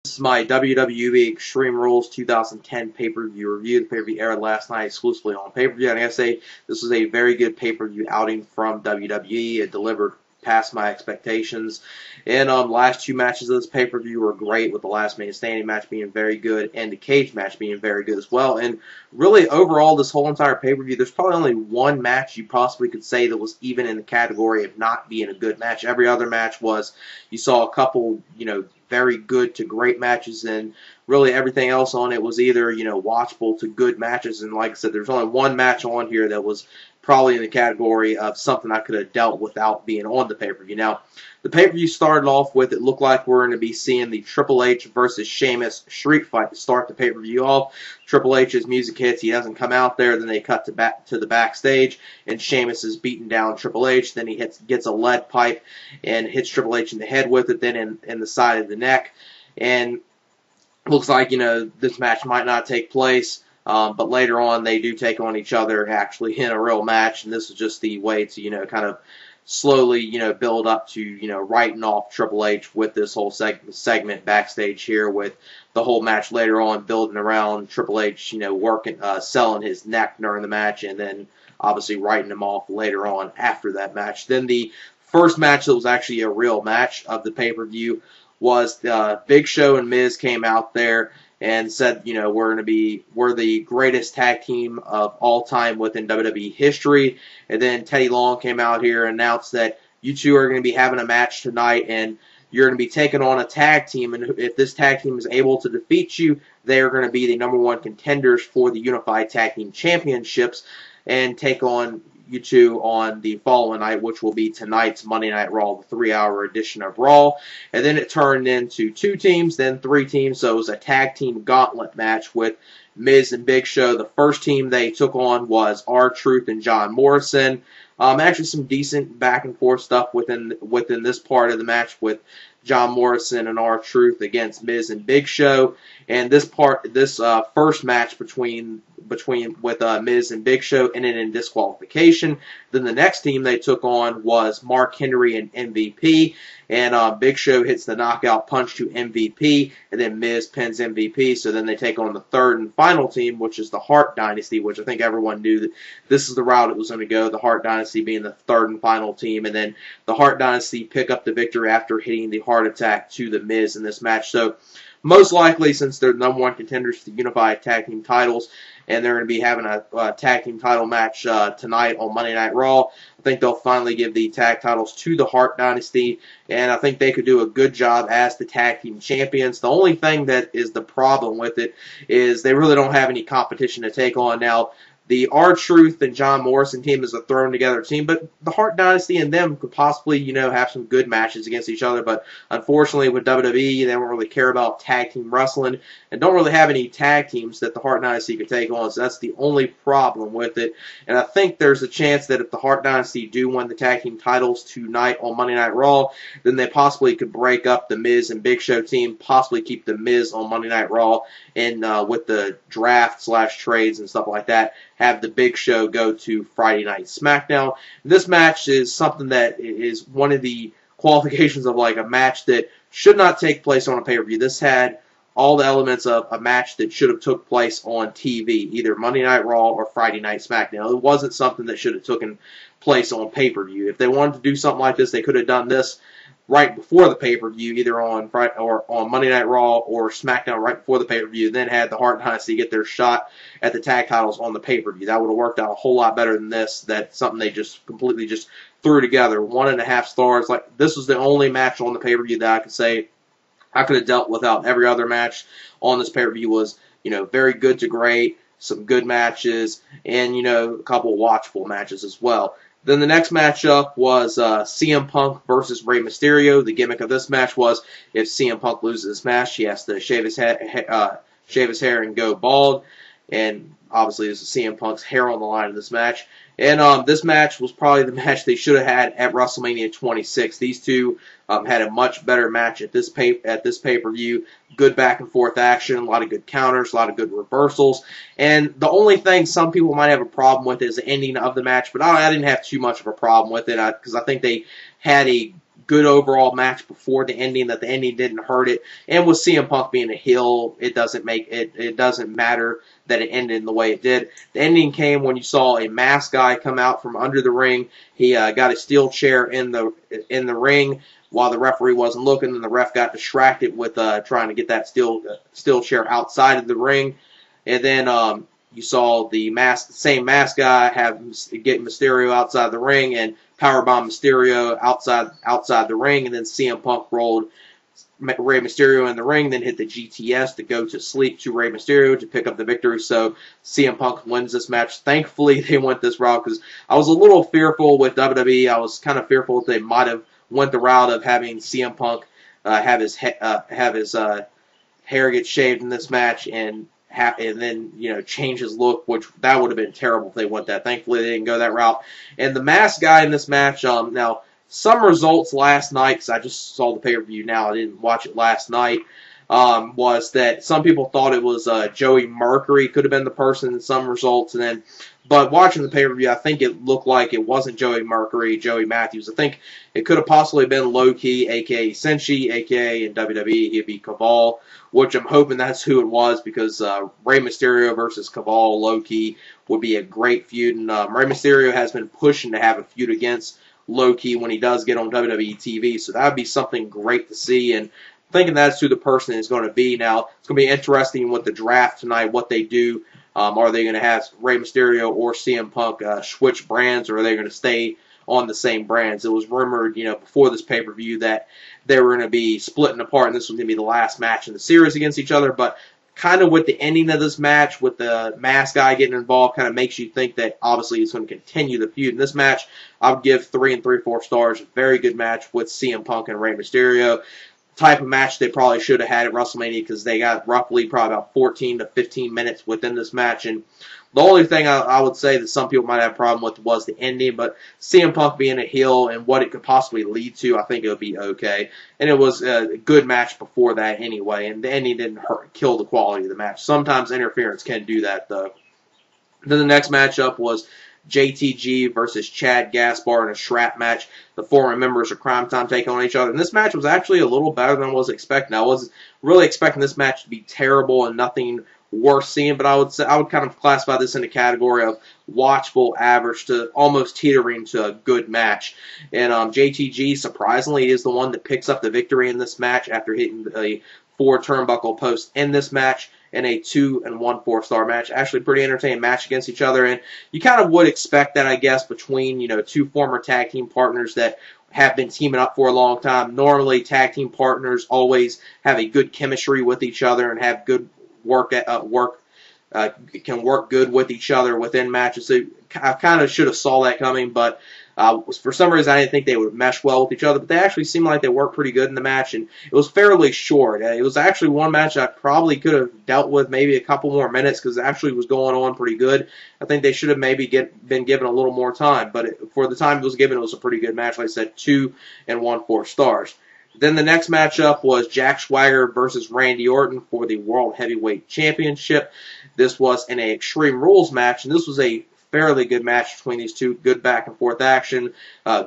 This is my WWE Extreme Rules 2010 pay-per-view review. The pay-per-view aired last night exclusively on pay-per-view. And I gotta say, this was a very good pay-per-view outing from WWE. It delivered past my expectations. And last two matches of this pay-per-view were great, with the last man standing match being very good and the cage match being very good as well. And really, overall, this whole entire pay-per-view, there's probably only one match you possibly could say that was even in the category of not being a good match. Every other match was, you saw a couple, very good to great matches, and really everything else on it was either, watchable to good matches. And like I said, there's only one match on here that was probably in the category of something I could have dealt without being on the pay-per-view. Now, the pay-per-view started off with, it looked like we're going to be seeing the Triple H versus Sheamus street fight to start the pay-per-view off. Triple H's music hits, he doesn't come out there, then they cut to the backstage, and Sheamus is beating down Triple H, then he gets a lead pipe and hits Triple H in the head with it, then in the side of the neck, and looks like, this match might not take place. But later on, they do take on each other actually in a real match, and this is just the way to, kind of slowly, build up to, writing off Triple H with this whole segment backstage here, with the whole match later on building around Triple H, working, selling his neck during the match, and then obviously writing him off later on after that match. Then the first match that was actually a real match of the pay-per-view was Big Show and Miz came out there and said, we're the greatest tag team of all time within WWE history. And then Teddy Long came out here and announced that you two are going to be having a match tonight, and you're going to be taking on a tag team, and if this tag team is able to defeat you, they are going to be the #1 contenders for the Unified Tag Team Championships and take on you two on the following night, which will be tonight's Monday Night Raw, the 3-hour edition of Raw. And then it turned into 2 teams, then 3 teams, so it was a tag team gauntlet match with Miz and Big Show. The first team they took on was R-Truth and John Morrison. Actually some decent back and forth stuff within this part of the match, with John Morrison and R-Truth against Miz and Big Show. And this first match with Miz and Big Show ended in disqualification. Then the next team they took on was Mark Henry and MVP, and Big Show hits the knockout punch to MVP, and then Miz pins MVP. So then they take on the third and final team, which is the Hart Dynasty, which I think everyone knew that this is the route it was going to go, the Hart Dynasty being the third and final team, and then the Hart Dynasty pick up the victory after hitting the Heart Attack to the Miz in this match. So most likely, since they're the #1 contenders for the Unified Tag Team titles, and they're going to be having a tag team title match tonight on Monday Night Raw, I think they'll finally give the tag titles to the Hart Dynasty, and I think they could do a good job as the tag team champions. The only thing that is the problem with it is they really don't have any competition to take on now. The R-Truth and John Morrison team is a thrown-together team, but the Hart Dynasty and them could possibly, have some good matches against each other. But unfortunately, with WWE, they don't really care about tag team wrestling and don't really have any tag teams that the Hart Dynasty could take on. So that's the only problem with it. And I think there's a chance that if the Hart Dynasty do win the tag team titles tonight on Monday Night Raw, then they possibly could break up the Miz and Big Show team, possibly keep the Miz on Monday Night Raw, and with the draft/trades and stuff like that, have the Big Show go to Friday Night SmackDown. This match is something that is one of the qualifications of like a match that should not take place on a pay-per-view. This had all the elements of a match that should have took place on TV, either Monday Night Raw or Friday Night SmackDown. It wasn't something that should have taken place on pay-per-view. If they wanted to do something like this, they could have done this right before the pay-per-view, either on Friday or on Monday Night Raw or SmackDown right before the pay-per-view, then had the Hart Dynasty get their shot at the tag titles on the pay-per-view. That would have worked out a whole lot better than this. That's something they just completely just threw together. 1.5 stars. Like, this was the only match on the pay-per-view that I could say I could have dealt without. Every other match on this pay-per-view was, very good to great, some good matches, and, a couple watchable matches as well. Then the next matchup was CM Punk versus Rey Mysterio. The gimmick of this match was, if CM Punk loses this match, he has to shave his hair and go bald. And obviously, there's CM Punk's hair on the line in this match. And this match was probably the match they should have had at WrestleMania 26. These two had a much better match at this pay-per-view. Good back-and-forth action, a lot of good counters, a lot of good reversals. And the only thing some people might have a problem with is the ending of the match, but I didn't have too much of a problem with it because I think they had a good overall match before the ending, that the ending didn't hurt it. And with CM Punk being a heel, it doesn't matter that it ended in the way it did. The ending came when you saw a masked guy come out from under the ring. He got a steel chair in the ring while the referee wasn't looking, and the ref got distracted with trying to get that steel chair outside of the ring. And then you saw the same masked guy get Mysterio outside the ring and powerbomb Mysterio outside the ring, and then CM Punk rolled Rey Mysterio in the ring, then hit the GTS to go to sleep to Rey Mysterio to pick up the victory. So CM Punk wins this match. Thankfully, they went this route, because I was a little fearful with WWE. I was kind of fearful that they might have went the route of having CM Punk have his hair get shaved in this match and then change his look, which that would have been terrible if they went that. Thankfully, they didn't go that route. And the masked guy in this match, now some results last night, because I just saw the pay-per-view now, I didn't watch it last night, was that some people thought it was Joey Mercury could have been the person in some results, but watching the pay-per-view, I think it looked like it wasn't Joey Mercury, Joey Matthews. I think it could have possibly been Low-Key, a.k.a. Senshi, a.k.a. in WWE, he'd be Caval, which I'm hoping that's who it was, because Rey Mysterio versus Caval, Low-Key, would be a great feud. And Rey Mysterio has been pushing to have a feud against Low-Key when he does get on WWE TV, so that would be something great to see. And thinking that's who the person is going to be. Now, it's going to be interesting with the draft tonight, what they do. Are they going to have Rey Mysterio or CM Punk switch brands, or are they going to stay on the same brands? It was rumored, before this pay-per-view that they were going to be splitting apart, and this was going to be the last match in the series against each other. But kind of with the ending of this match, with the masked guy getting involved, kind of makes you think that obviously he's going to continue the feud. In this match, I would give 3 3/4 stars. Very good match with CM Punk and Rey Mysterio. Type of match they probably should have had at WrestleMania, because they got roughly probably about 14 to 15 minutes within this match. And the only thing I would say that some people might have a problem with was the ending, but CM Punk being a heel and what it could possibly lead to, I think it would be okay. And it was a good match before that anyway, and the ending didn't kill the quality of the match. Sometimes interference can do that, though. Then the next matchup was JTG versus Shad Gaspard in a strap match. The former members of Crime Time take on each other. And this match was actually a little better than I was expecting. I was really expecting this match to be terrible and nothing worth seeing, but I would kind of classify this in the category of watchable, average to almost teetering to a good match. And JTG, surprisingly, is the one that picks up the victory in this match after hitting a 4 turnbuckle post in this match, in a 2 1/4 star match. Actually, pretty entertaining match against each other, and you kind of would expect that, I guess, between two former tag team partners that have been teaming up for a long time. Normally, tag team partners always have a good chemistry with each other and have good can work good with each other within matches. So I kind of should have saw that coming, but for some reason I didn't think they would mesh well with each other. But they actually seemed like they worked pretty good in the match, and it was fairly short. It was actually one match I probably could have dealt with maybe a couple more minutes, because it actually was going on pretty good. I think they should have maybe been given a little more time, but for the time it was given, it was a pretty good match. Like I said, 2 1/4 stars. Then the next matchup was Jack Swagger versus Randy Orton for the World Heavyweight Championship. This was an Extreme Rules match, and this was a fairly good match between these two. Good back and forth action,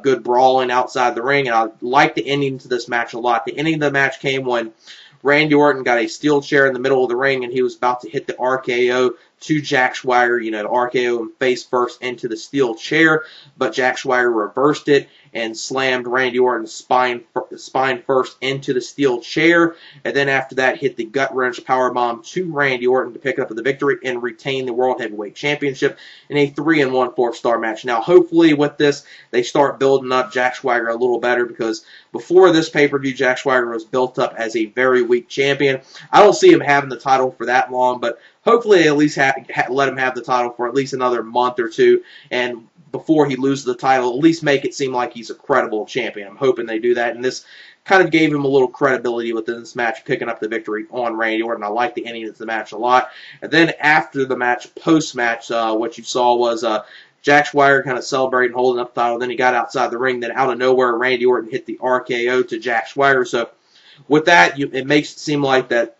good brawling outside the ring, and I liked the ending to this match a lot. The ending of the match came when Randy Orton got a steel chair in the middle of the ring, and he was about to hit the RKO to Jack Swagger, the RKO him face first into the steel chair, but Jack Swagger reversed it and slammed Randy Orton's spine first into the steel chair, and then after that hit the gut-wrench powerbomb to Randy Orton to pick up the victory and retain the World Heavyweight Championship in a 3 1/4 star match. Now, hopefully with this, they start building up Jack Swagger a little better, because before this pay-per-view, Jack Swagger was built up as a very weak champion. I don't see him having the title for that long, but hopefully they at least let him have the title for at least another month or two, and before he loses the title, at least make it seem like he's a credible champion. I'm hoping they do that, and this kind of gave him a little credibility within this match, picking up the victory on Randy Orton. I like the ending of the match a lot. And then after the match, post-match, what you saw was Jack Swagger kind of celebrating, holding up the title. Then he got outside the ring. Then out of nowhere, Randy Orton hit the RKO to Jack Swagger. So with that, it makes it seem like that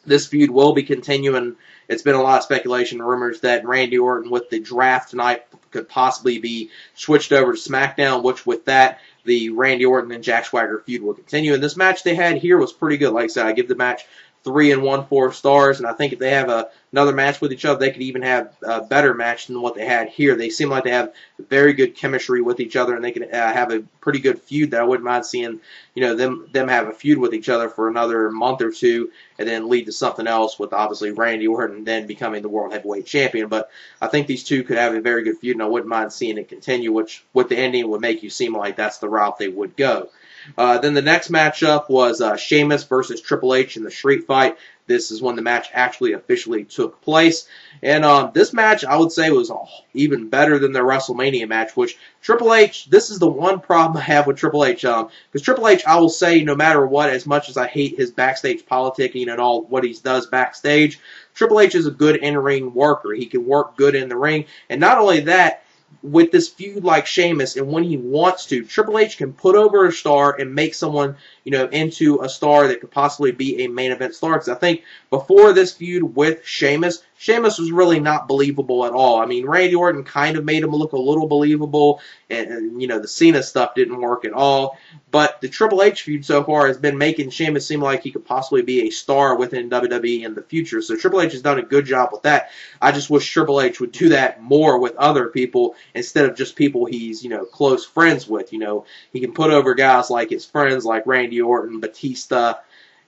this feud will be continuing. It's been a lot of speculation and rumors that Randy Orton, with the draft tonight, could possibly be switched over to SmackDown, which with that, the Randy Orton and Jack Swagger feud will continue. And this match they had here was pretty good. Like I said, I give the match 3 1/4 stars, and I think if they have another match with each other, they could even have a better match than what they had here. They seem like they have very good chemistry with each other, and they can have a pretty good feud that I wouldn't mind seeing, them have a feud with each other for another month or two, and then lead to something else with obviously Randy Orton then becoming the World Heavyweight Champion. But I think these two could have a very good feud, and I wouldn't mind seeing it continue, which with the ending would make you seem like that's the route they would go. Then the next matchup was Sheamus versus Triple H in the street fight. This is when the match actually officially took place. And this match, I would say, was even better than the WrestleMania match, which Triple H, this is the one problem I have with Triple H. Because Triple H, I will say, no matter what, as much as I hate his backstage politicking and all what he does backstage, Triple H is a good in-ring worker. He can work good in the ring. And not only that, with this feud like Sheamus, and when he wants to, Triple H can put over a star and make someone, into a star that could possibly be a main event star. Because I think before this feud with Sheamus was really not believable at all. I mean, Randy Orton kind of made him look a little believable, and the Cena stuff didn't work at all. But the Triple H feud so far has been making Sheamus seem like he could possibly be a star within WWE in the future. So Triple H has done a good job with that. I just wish Triple H would do that more with other people instead of just people he's, close friends with. He can put over guys like his friends like Randy Orton, Batista,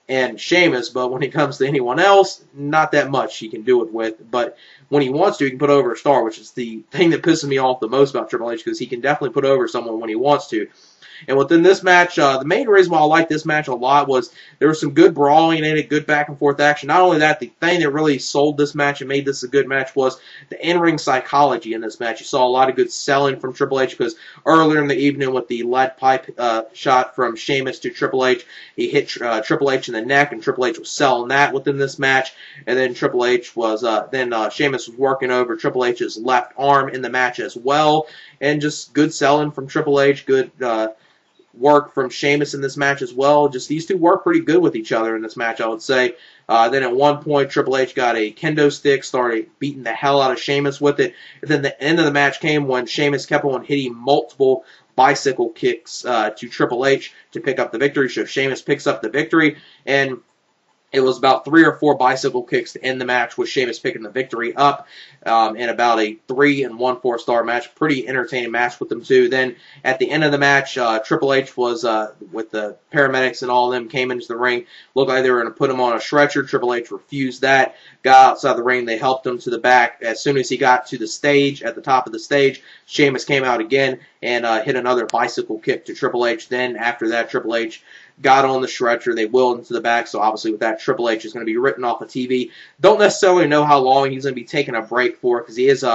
and Sheamus, but when it comes to anyone else, not that much he can do it with. But when he wants to, he can put over a star, which is the thing that pisses me off the most about Triple H, because he can definitely put over someone when he wants to. And within this match, the main reason why I like this match a lot was there was some good brawling in it, good back and forth action. Not only that, the thing that really sold this match and made this a good match was the in-ring psychology in this match. You saw a lot of good selling from Triple H, because earlier in the evening with the lead pipe shot from Sheamus to Triple H, he hit Triple H in the neck, and Triple H was selling that within this match. And then Triple H was, Sheamus was working over Triple H's left arm in the match as well. And just good selling from Triple H, good work from Sheamus in this match as well. Just these two work pretty good with each other in this match, I would say. Then at one point, Triple H got a kendo stick, started beating the hell out of Sheamus with it. And then the end of the match came when Sheamus kept on hitting multiple bicycle kicks to Triple H to pick up the victory. So Sheamus picks up the victory, and it was about 3 or 4 bicycle kicks to end the match, with Sheamus picking the victory up, in about a 3 1/4 star match. Pretty entertaining match with them two. Then at the end of the match, Triple H was with the paramedics and all of them came into the ring. Looked like they were going to put him on a stretcher. Triple H refused that. Got outside the ring. They helped him to the back. As soon as he got to the stage, at the top of the stage, Sheamus came out again and hit another bicycle kick to Triple H. Then after that, Triple H got on the stretcher. They wheeled into the back. So obviously with that, Triple H is going to be written off of TV. Don't necessarily know how long he's going to be taking a break for, because he is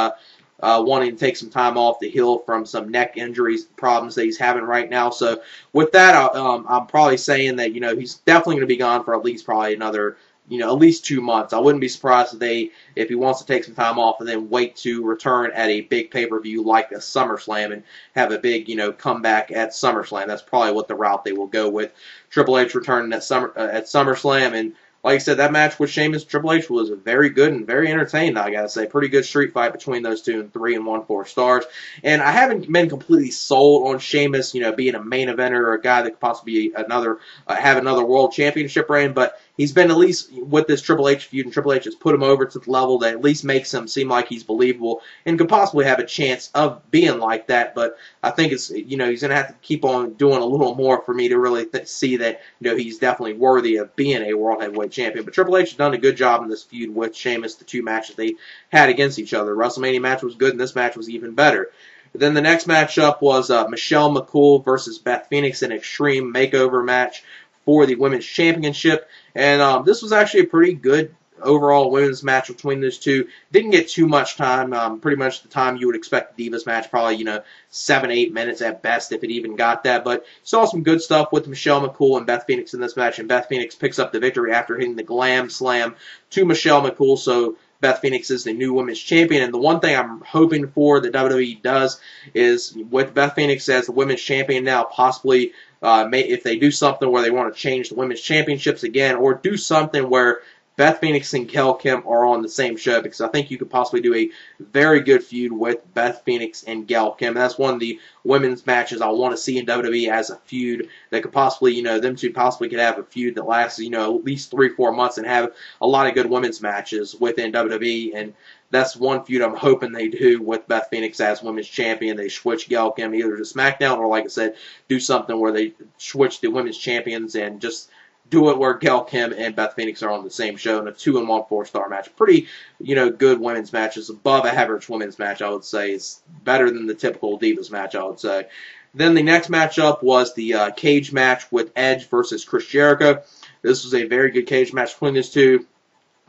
wanting to take some time off to heal from some neck injuries problems that he's having right now. So with that, I'm probably saying that he's definitely going to be gone for at least probably another at least 2 months. I wouldn't be surprised if he wants to take some time off and then wait to return at a big pay-per-view like a SummerSlam and have a big, comeback at SummerSlam. That's probably what the route they will go with. Triple H returning at SummerSlam, and like I said, that match with Sheamus and Triple H was very good and very entertaining, I gotta say. Pretty good street fight between those two, and 3 1/4 stars. And I haven't been completely sold on Sheamus, being a main eventer or a guy that could possibly be have another world championship reign, but he's been, at least with this Triple H feud, and Triple H has put him over to the level that at least makes him seem like he's believable and could possibly have a chance of being like that. But I think it's, he's going to have to keep on doing a little more for me to really see that, he's definitely worthy of being a World Heavyweight Champion. But Triple H has done a good job in this feud with Sheamus, the 2 matches they had against each other. The WrestleMania match was good, and this match was even better. Then the next matchup was Michelle McCool versus Beth Phoenix, an Extreme Makeover match for the Women's Championship. And this was actually a pretty good overall women's match between those two. Didn't get too much time, pretty much the time you would expect the Divas match, probably, 7-8 minutes at best, if it even got that. But saw some good stuff with Michelle McCool and Beth Phoenix in this match, and Beth Phoenix picks up the victory after hitting the Glam Slam to Michelle McCool. So Beth Phoenix is the new women's champion. And the one thing I'm hoping for that WWE does is, with Beth Phoenix as the women's champion now, possibly if they do something where they want to change the women's championships again, or do something where Beth Phoenix and Gail Kim are on the same show, because I think you could possibly do a very good feud with Beth Phoenix and Gail Kim. And that's one of the women's matches I want to see in WWE as a feud that could possibly, them two possibly could have a feud that lasts, at least 3-4 months and have a lot of good women's matches within WWE. And that's one feud I'm hoping they do with Beth Phoenix as women's champion. They switch Gail Kim either to SmackDown or, like I said, do something where they switch the women's champions and just do it where Gail Kim and Beth Phoenix are on the same show in a 2-1 4-star match. Pretty, good women's matches. Above average women's match, I would say. It's better than the typical Divas match, I would say. Then the next matchup was the cage match with Edge versus Chris Jericho. This was a very good cage match between these two.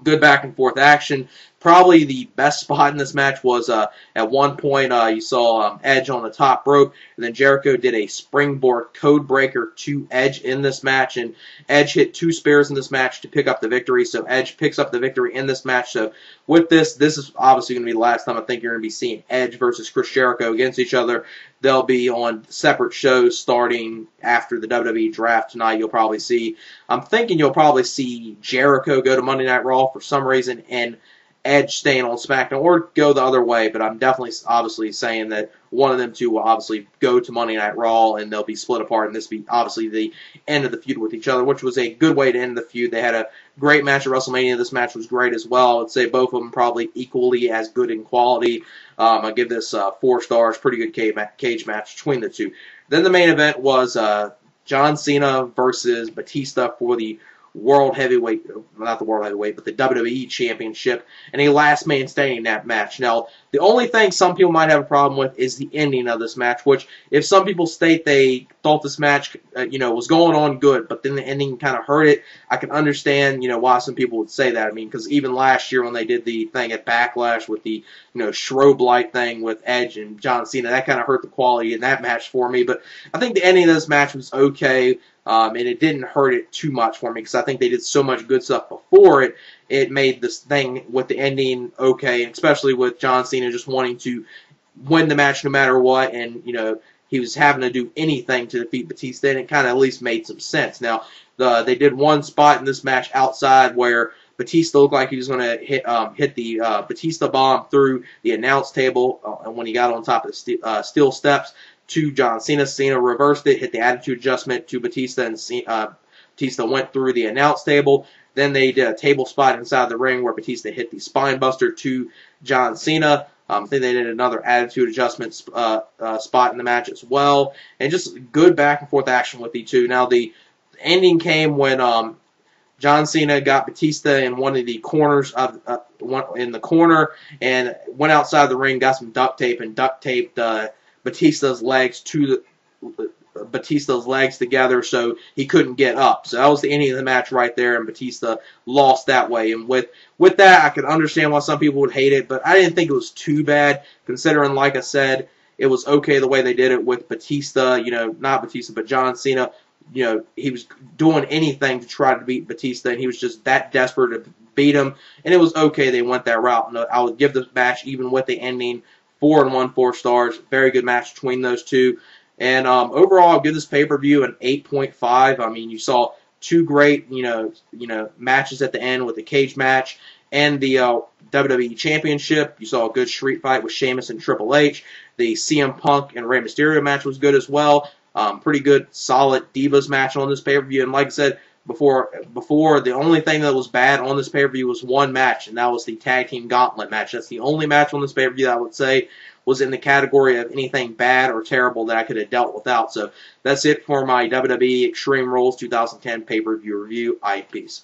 Good back and forth action. Probably the best spot in this match was at one point you saw Edge on the top rope, and then Jericho did a springboard code breaker to Edge in this match, and Edge hit 2 spears in this match to pick up the victory. So Edge picks up the victory in this match. So with this is obviously going to be the last time I think you're going to be seeing Edge versus Chris Jericho against each other. They'll be on separate shows starting after the WWE draft tonight. I'm thinking you'll probably see Jericho go to Monday Night Raw for some reason, and Edge staying on SmackDown, or go the other way, but I'm definitely obviously saying that one of them two will obviously go to Monday Night Raw, and they'll be split apart, and this will be obviously the end of the feud with each other, which was a good way to end the feud. They had a great match at WrestleMania. This match was great as well. I would say both of them probably equally as good in quality. I give this 4 stars. Pretty good cage match between the two. Then the main event was John Cena versus Batista for the World Heavyweight, not the World Heavyweight, but the WWE Championship, and a last man standing in that match. Now, the only thing some people might have a problem with is the ending of this match, which, if some people state they thought this match, was going on good, but then the ending kind of hurt it, I can understand, why some people would say that. I mean, because even last year when they did the thing at Backlash with the, strobe light thing with Edge and John Cena, that kind of hurt the quality in that match for me, but I think the ending of this match was okay. And it didn't hurt it too much for me, because I think they did so much good stuff before it. It made this thing with the ending okay, especially with John Cena just wanting to win the match no matter what, and he was having to do anything to defeat Batista, and it kind of at least made some sense. Now, they did one spot in this match outside where Batista looked like he was going to hit the Batista bomb through the announce table when he got on top of the steel steps to John Cena. Cena reversed it, hit the attitude adjustment to Batista, and Batista went through the announce table. Then they did a table spot inside the ring where Batista hit the spine buster to John Cena. Then they did another attitude adjustment spot in the match as well. And just good back and forth action with the two. Now, the ending came when John Cena got Batista in one of the corners in the corner, and went outside the ring, got some duct tape, and duct taped Batista's legs together so he couldn't get up. So that was the ending of the match right there, and Batista lost that way. And with that, I could understand why some people would hate it, but I didn't think it was too bad, considering, like I said, it was okay the way they did it with Batista, not Batista, but John Cena. He was doing anything to try to beat Batista, and he was just that desperate to beat him, and it was okay they went that route. And I would give the match, even with the ending, 4 4 stars. Very good match between those two. And overall, I'll give this pay-per-view an 8.5. I mean, you saw 2 great, matches at the end with the cage match and the WWE Championship. You saw a good street fight with Sheamus and Triple H. The CM Punk and Rey Mysterio match was good as well. Pretty good, solid Divas match on this pay-per-view. And like I said before, the only thing that was bad on this pay-per-view was one match, and that was the Tag Team Gauntlet match. That's the only match on this pay-per-view that I would say was in the category of anything bad or terrible that I could have dealt without. So that's it for my WWE Extreme Rules 2010 pay-per-view review. Peace.